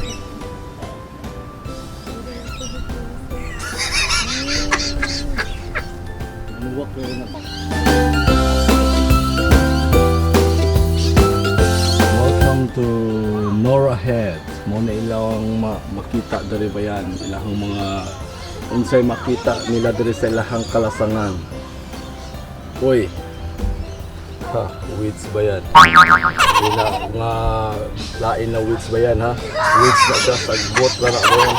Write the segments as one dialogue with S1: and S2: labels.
S1: Luwak ko na. Welcome to Norahead. Muna ilang makita dari ba yan? Ilahang mga unsay makita nila dari sa ilahang kalasangan. Uy! Ha, weeds ba yan? Ila nga lain na weeds ba yan ha? Weeds na siya, sagbot na na ba yan?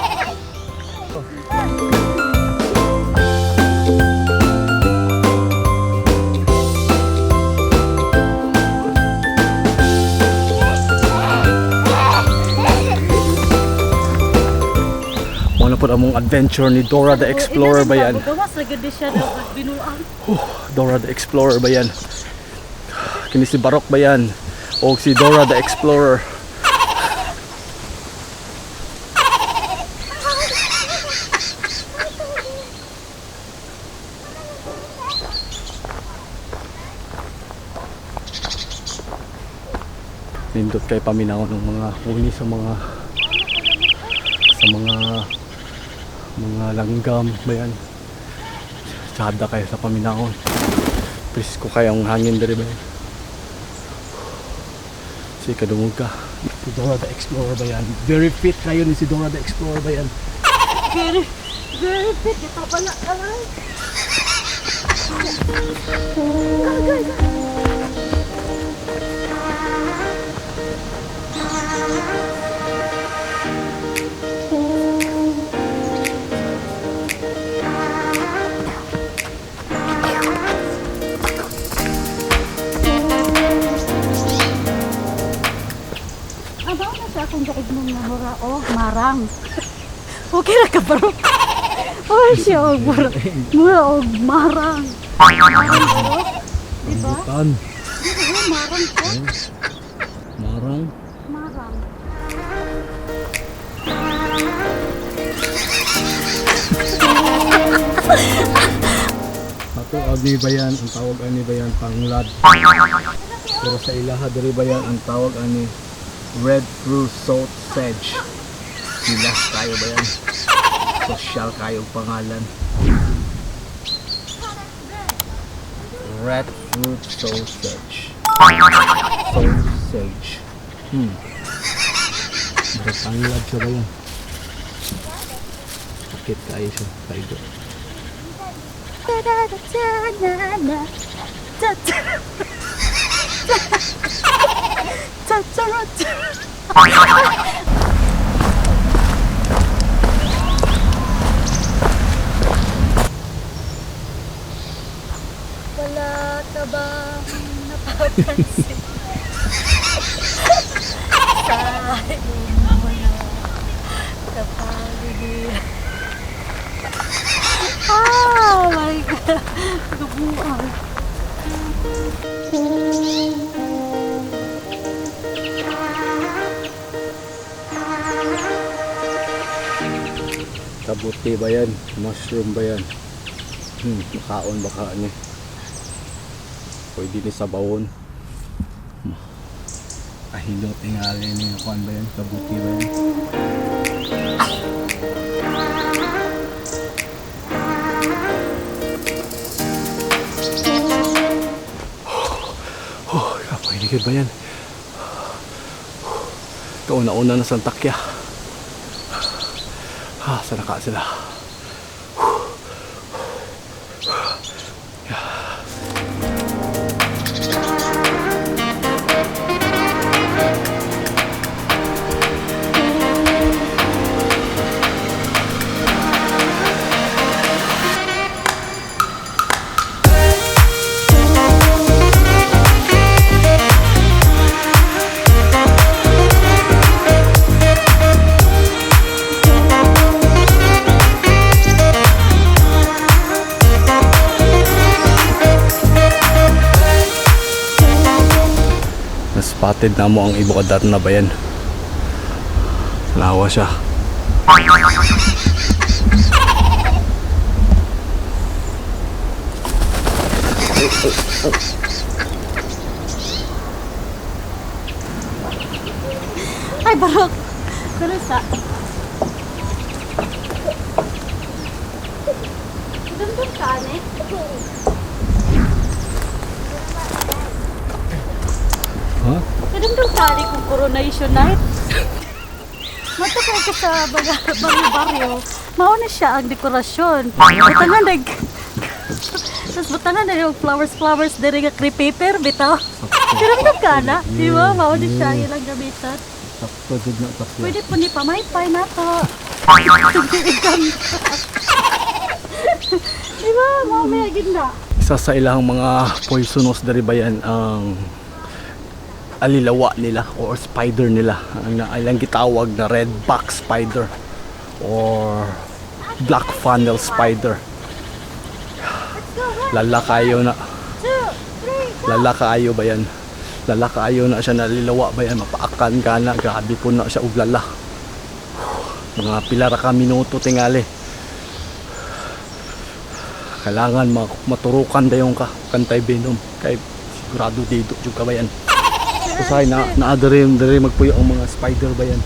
S1: Muna po among adventure ni Dora the Explorer ba yan?
S2: Gawas na ganda siya na binuang.
S1: Dora the Explorer ba yan? Kini si Barok ba yan? O si Dora the Explorer? Nindot kay paminaw ng mga huli sa mga langgam ba yan? Sada kayo sa paminahon. Presko kayong hangin dari ba yan? Si kadungog ka. Si Dora the Explorer ba yan? Very fit kayo ni si Dora the Explorer ba yan?
S2: Very fit. Ito pala. Kung daig mong namura, marang. Okay na ka, Barok. Siya, mura, marang. Marang, diba?
S1: Bukan.
S2: Marang ko.
S1: Marang?
S2: Marang.
S1: Ato, agni ba yan? Ang tawag ani ba yan? Panglad. Pero sa ilaha, dari ba yan? Ang tawag ani red fruit salt sedge. Silas kayo ba yan? Social kayo pangalan. Red fruit salt sedge. Salt sedge. Tanglad siya ba yan? Sakit kayo siya. Kaigo.
S2: Wala ka bang napapansin? Sa iyong mga kapaligid. Oh my God! Gabuan.
S1: Kabuti ba yan? Mushroom ba yan? Makaon baka niya. Pwede ni sa bawon. Ahilot tingali niya. Kuan ba yan? Kabuti ba yan? Kapahiligid ba yan? Kauna-una na sa Takya. Sana ka sila. Spotted na mo ang ibukadar na bayan. Lawa siya.
S2: Ay, Barok! Salsa. Dundun ka, ne?
S1: Ha?
S2: Kadundun ka, ne, kung coronation night. Matakay ka sa baryo-baryo. Mauna siya ang dekorasyon. Butangan nag... Tapos butangan na yung flowers dari nga crepe paper, bitaw. Kadundun ka na. Di ba? Mauna siya ang ilang gamitan.
S1: Sakto, jud na Takya.
S2: Pwede po ni pamaypay na to. Di ba? Mamaya ginda.
S1: Isa sa ilang mga poisonous dari bayan ang alilawa nila or spider nila. Ang ilang gitawag na red back spider or black funnel spider. Lala kayo na. Lala kayo ba yan? Lala kayo na siya, nalilawa ba yan? Mapaakan ka na. Grabe po na siya uglala. Mga pilara ka minuto tingali. Kailangan maturukan dayong ka kantay binom kay sigurado dito jud ka ba yan. Kasi naadari magpuyo ang mga spider ba yan.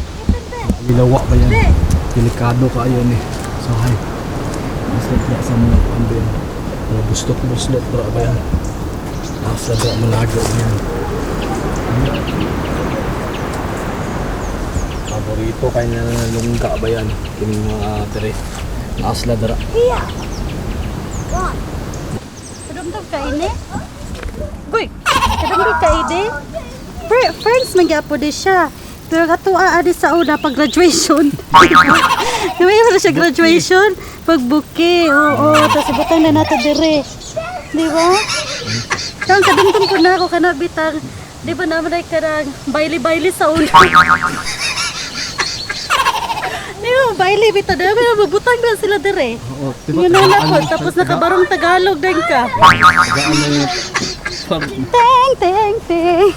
S1: Nalilawa ba yan? Delikado ka ayon ni. Sahay. Basta sa mga pamben. Mga bustot ba yan? Nasa ba malago yan. Paborito kay na lungga ba yan? Kining mga dere. Naasla dara.
S2: Iya. Kadumdum ka ini? Goy, kadumdum ka ini? Friends nagyapo di siya. Pero katuwa adi sa una pag graduation. May mo siya graduation, pagbuki. Oo, tapos butang na nato dire. Di ba? Kang kadumdum ko na ako kanabitang. Di ba naman ay karang baili-baili sa una. Di ba, baili bita na. Mabutang na sila dire.
S1: Oo, diba?
S2: Yun na po. Tapos nakabarong Tagalog din ka. Teng, teng, teng.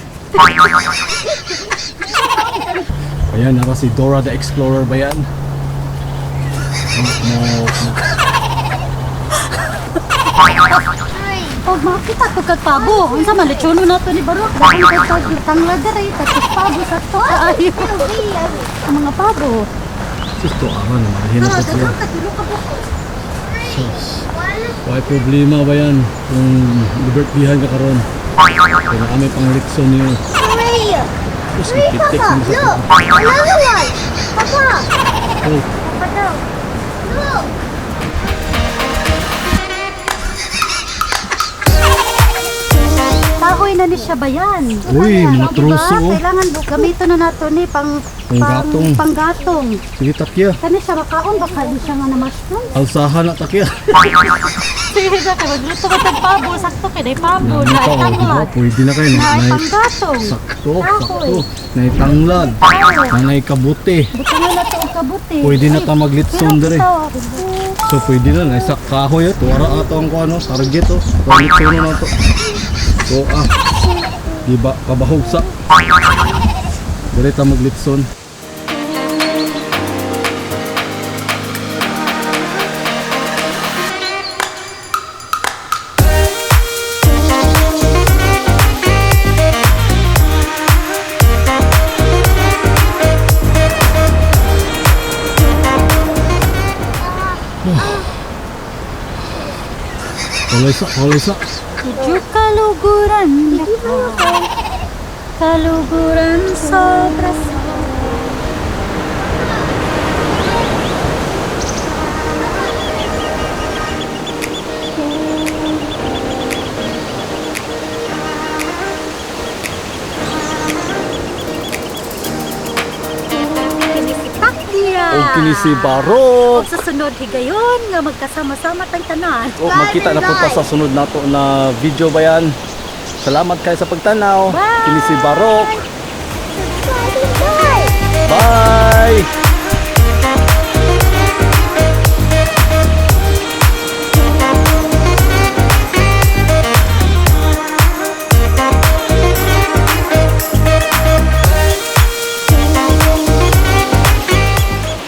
S1: Ayan, nara si Dora the Explorer ba yan?
S2: Pag makita ko kagpabo, ang sama lechono na to ni Barok. Ang kagtanglad rin, tapos pabo sa to. Ay, ang mga pabo.
S1: Ito, aman, mahina pa sila. Sus. May problema ba yan kung libertihan ka karon? Kaya kami pang lekson niyo. Sus, ikitik mo sa ito.
S2: Papa!
S1: Oh,
S2: Papa daw. Look! Kahoy na ni siya ba yan?
S1: uy, mga truso.
S2: Diba? Kailangan gamitin na nato ni
S1: Panggatong.
S2: panggatong.
S1: Sige, Takya.
S2: Kani siya makaon, baka di siya nga na mushroom.
S1: Alsahan na, Takya.
S2: Sige na, kaya magluto ka ng pabo, sakto kaya na pabo,
S1: Nami
S2: na
S1: ka, oh, diba?
S2: itanglad.
S1: Pwede na kayo.
S2: Na
S1: Nay-
S2: panggatong.
S1: Sakto,
S2: Kahoy.
S1: sakto. Naitanglad. Nanay kabuti.
S2: Buto na nato ang kabuti.
S1: Pwede na ta maglitson
S2: Pero
S1: dere.
S2: ito,
S1: So pwede na, naisa kahoy ito. Wara ato ang kuano, target to. Litson na to. So diba, kabahog sa. Dere ta maglitson. Kulay sa.
S2: medyo kaluguran ako. Kaluguran sobra sa. Kini si Takya.
S1: O kini si Barok.
S2: O sa sunod higayon nga magkasama-sama tang tanan.
S1: O makita na punta sa sunod nato na video ba yan. Salamat kayo sa pagtanaw.
S2: Bye!
S1: Kini si Barok.
S2: Bye!
S1: Bye!